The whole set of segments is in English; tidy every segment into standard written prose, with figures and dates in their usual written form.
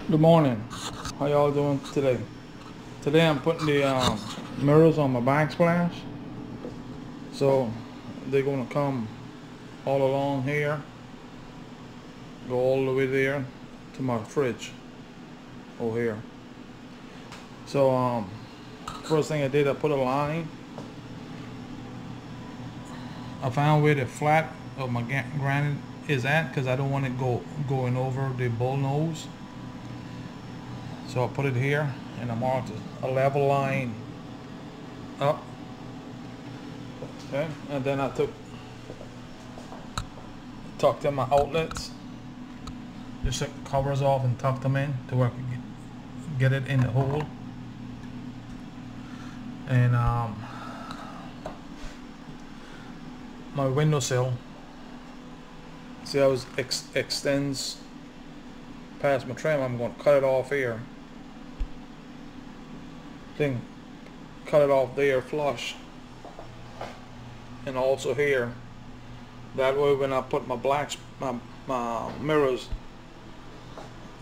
Good morning. How y'all doing today? Today I'm putting the mirrors on my backsplash. So they're gonna come all along here, go all the way there to my fridge over here. So first thing I did, I put a line. I found where the flat of my granite is at because I don't want it going over the bull nose. So I put it here and I marked a level line up. Okay, and then I tucked in my outlets. Just took the covers off and tucked them in to where I could get it in the hole. And my windowsill, see how it extends past my trim. I'm going to cut it off here. Then cut it off there flush, and also here. That way when I put my my mirrors,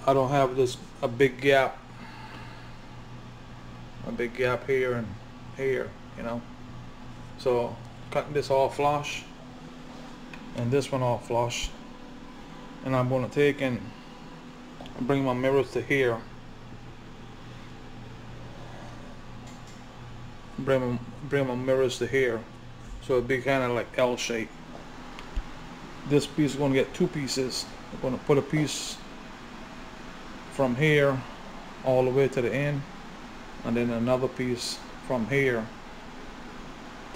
I don't have a big gap here and here, you know. So cutting this off flush and this one off flush, and I'm going to take and bring my mirrors to here. Bring my mirrors to here, so it'd be kind of like L shape. This piece is going to get two pieces. I'm going to put a piece from here all the way to the end, and then another piece from here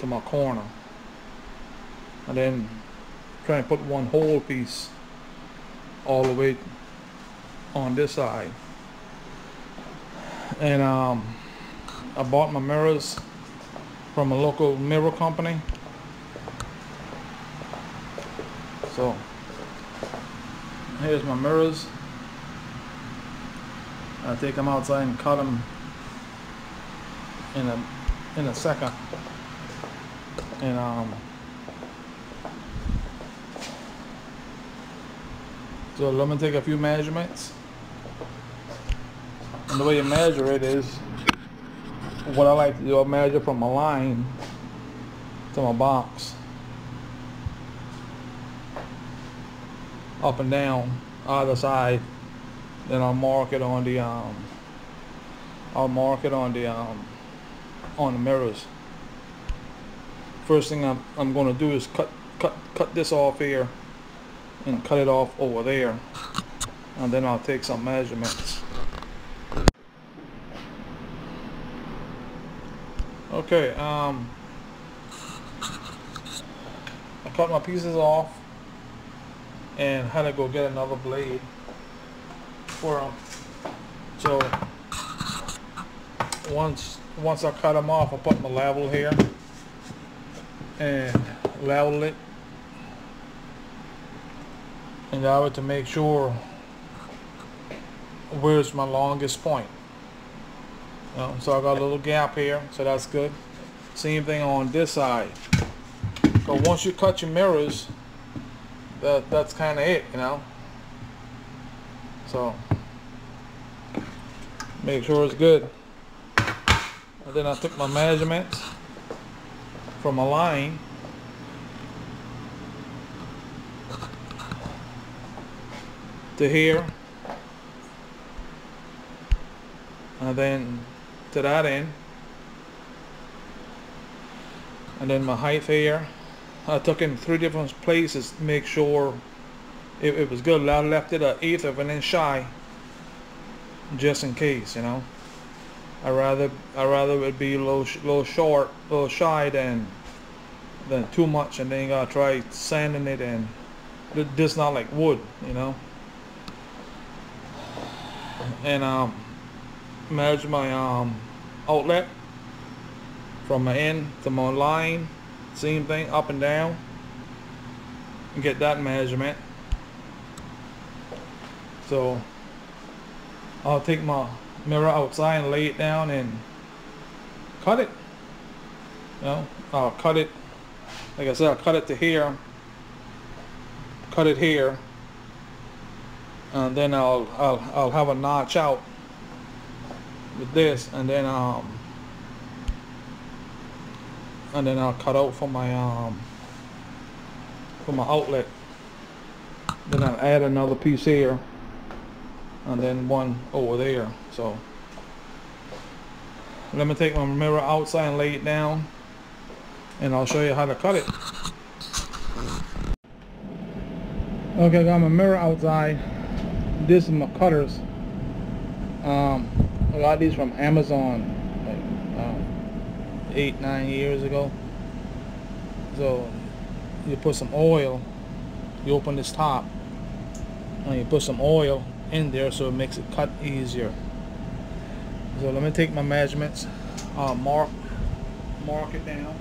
to my corner, and then try and put one whole piece all the way on this side. And I bought my mirrors from a local mirror company. So here's my mirrors. I take them outside and cut them in a second. And so let me take a few measurements. And the way you measure it is, what I like to do, I measure from my line to my box, up and down either side. Then I'll mark it on the on the mirrors. First thing I'm going to do is cut this off here and cut it off over there, and then I'll take some measurements. Okay, I cut my pieces off and had to go get another blade for them. So once I cut them off, I put my level here and level it, and that way to make sure where's my longest point. So I got a little gap here, so that's good. Same thing on this side. So once you cut your mirrors, that's kind of it, you know. So make sure it's good. And then I took my measurements from my line to here, and then to that end, and then my height here. I took in 3 different places to make sure it was good. I left it 1/8 of an inch shy, just in case, you know. I rather it be a little short, a little shy than too much, and then you gotta try sanding it, and this not like wood, you know. And measure my outlet from my end to my line, same thing, up and down, and get that measurement. So I'll take my mirror outside and lay it down and cut it. You know, I'll cut it, like I said, I'll cut it to here, cut it here, and then I'll have a notch out with this, and then I'll cut out for my outlet. Then I'll add another piece here, and then one over there. So let me take my mirror outside and lay it down, and I'll show you how to cut it. Okay, I got my mirror outside. This is my cutters. I got these from Amazon like 8-9 years ago. So you put some oil, you open this top, and you put some oil in there so it makes it cut easier. So let me take my measurements, mark it down.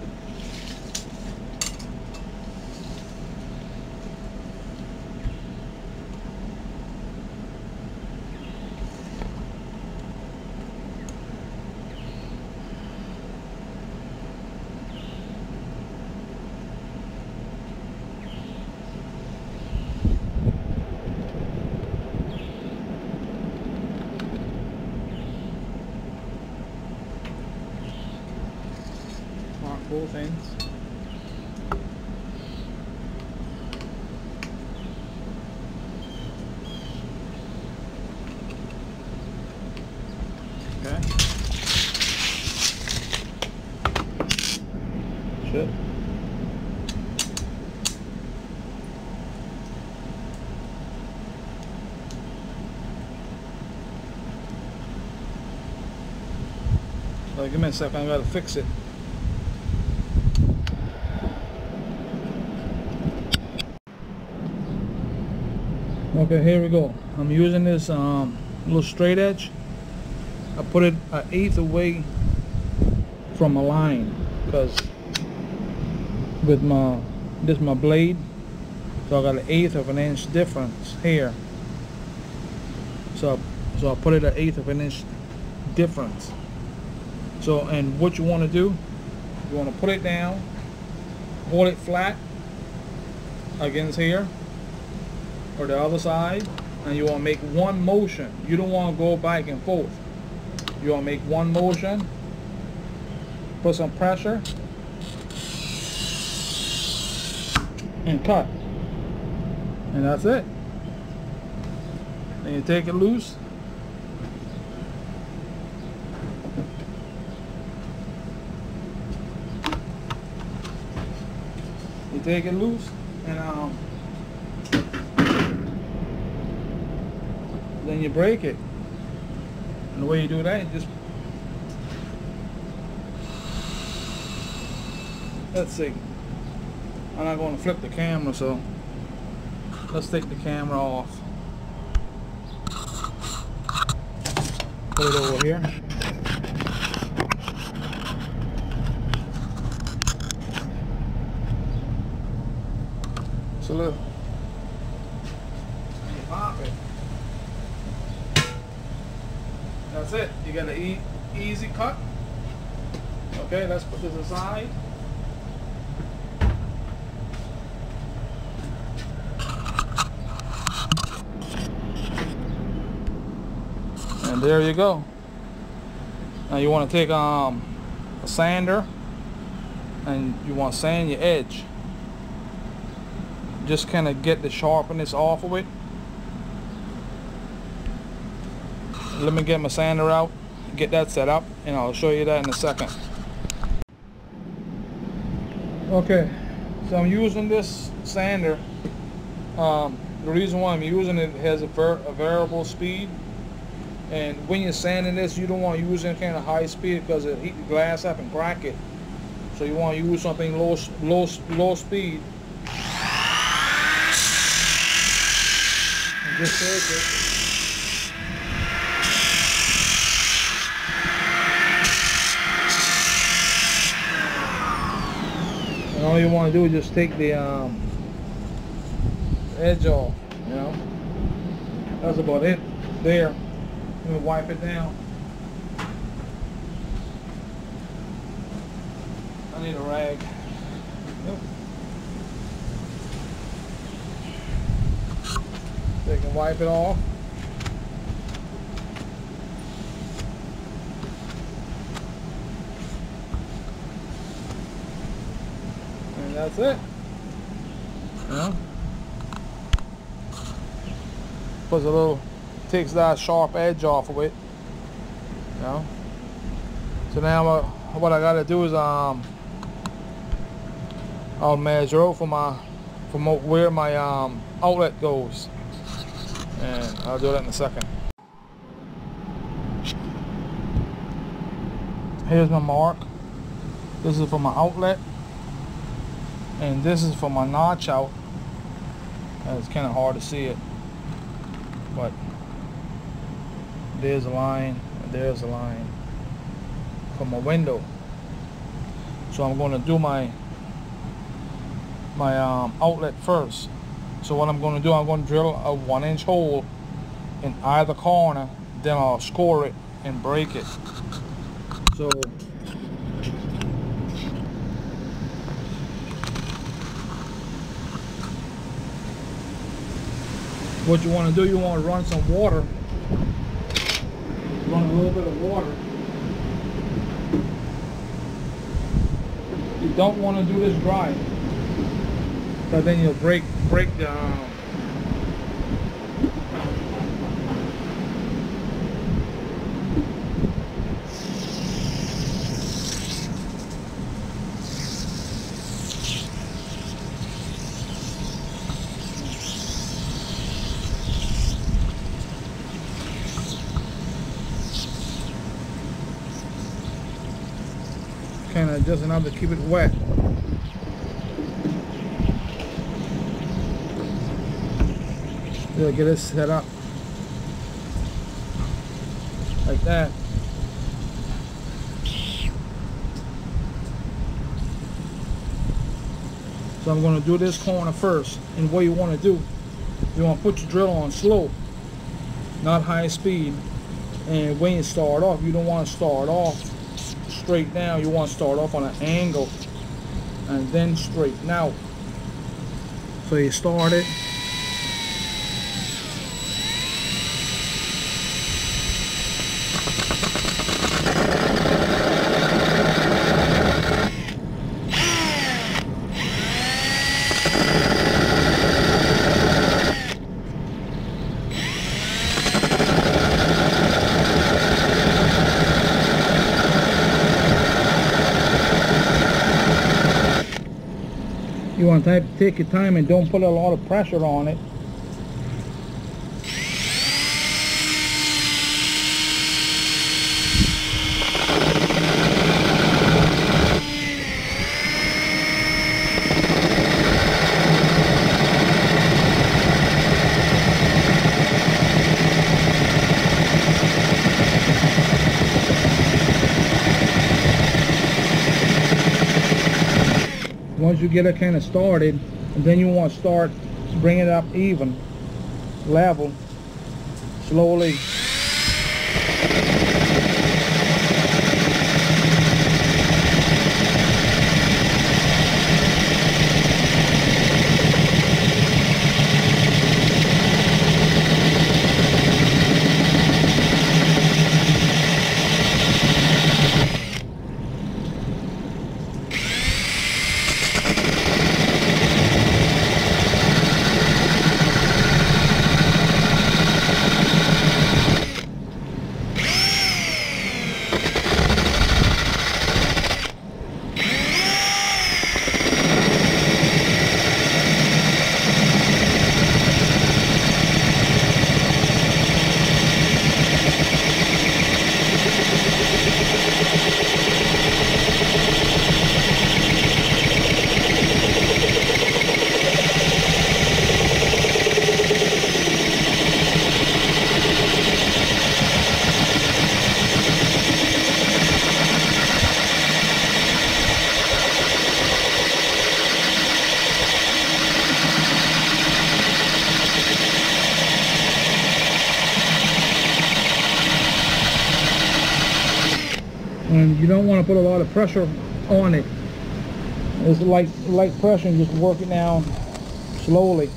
Both ends. Okay. Should. So give me a second, I gotta fix it. Okay, here we go. I'm using this little straight edge. I put it 1/8 away from a line, because with this my blade, so I got 1/8 of an inch difference here. So I put it 1/8 of an inch difference. So, and what you want to do, you want to put it down, hold it flat against here or the other side, and you want to make one motion. You don't want to go back and forth. You want to make one motion, put some pressure, and cut. And that's it. Then you take it loose. You take it loose, and then you break it. And the way you do that, you just, let's see, I'm not going to flip the camera, so let's take the camera off. Put it over here. So look, you pop it. That's it. You got an easy cut. Okay, let's put this aside. And there you go. Now you want to take a sander, and you want to sand your edge. Just kind of get the sharpness off of it. Let me get my sander out, get that set up, and I'll show you that in a second. Okay, so I'm using this sander. The reason why I'm using it has a variable speed, and when you're sanding this, you don't want to use any kind of high speed because it'll heat the glass up and crack it. So you want to use something low speed. And just take it. And all you want to do is just take the edge off, you know. That's about it. There. Let me wipe it down. I need a rag. Yep. So you can wipe it off. And that's it. You know? Puts a little, takes that sharp edge off of it. You know? So now what I gotta do is I'll measure out from where my outlet goes, and I'll do that in a second. Here's my mark. This is for my outlet, and this is for my notch out. It's kind of hard to see it, but there's a line and there's a line for my window. So I'm going to do my outlet first. So what I'm going to do, I'm going to drill a 1-inch hole in either corner, then I'll score it and break it. So what you want to do, you want to run some water, run a little bit of water. You don't want to do this dry, but then you'll break the kind of just enough to keep it wet. We'll get it set up like that. So I'm going to do this corner first, and what you want to do, you want to put your drill on slow, not high speed. And when you start off, you don't want to start off straight down. You want to start off on an angle and then straighten out. So you start it. You want to take your time and don't put a lot of pressure on it. Once you get it kind of started, and then you want to start bringing it up even, level, slowly. And you don't want to put a lot of pressure on it. It's light pressure and just work it down slowly.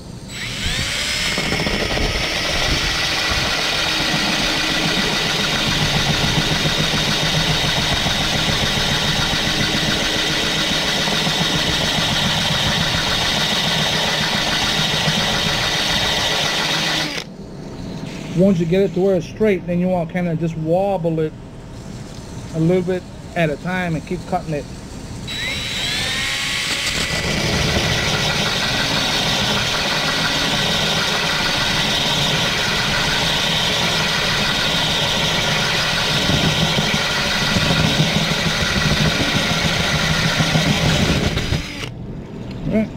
Once you get it to where it's straight, then you want to kind of just wobble it a little bit at a time and keep cutting it. Alright,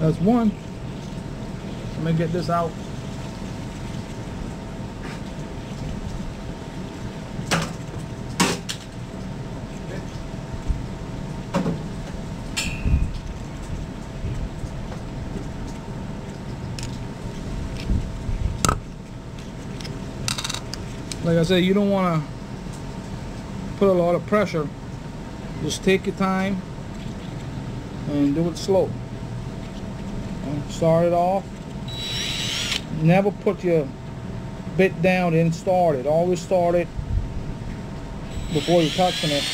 that's one. Let me get this out. Like I said, you don't want to put a lot of pressure. Just take your time and do it slow. And start it off. Never put your bit down and start it. Always start it before you're touching it.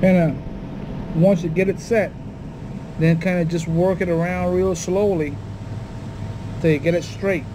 And once you get it set, then kind of just work it around real slowly till you get it straight.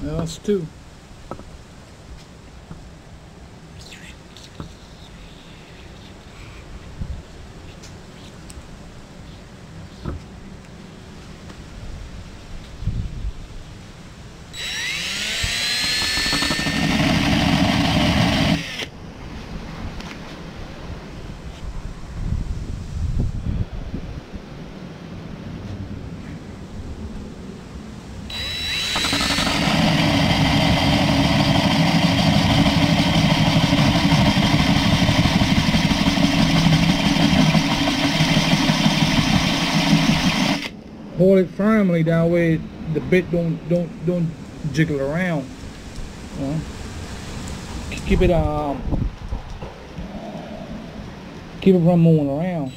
That's two. Hold it firmly, that way the bit don't jiggle around. Keep it from moving around.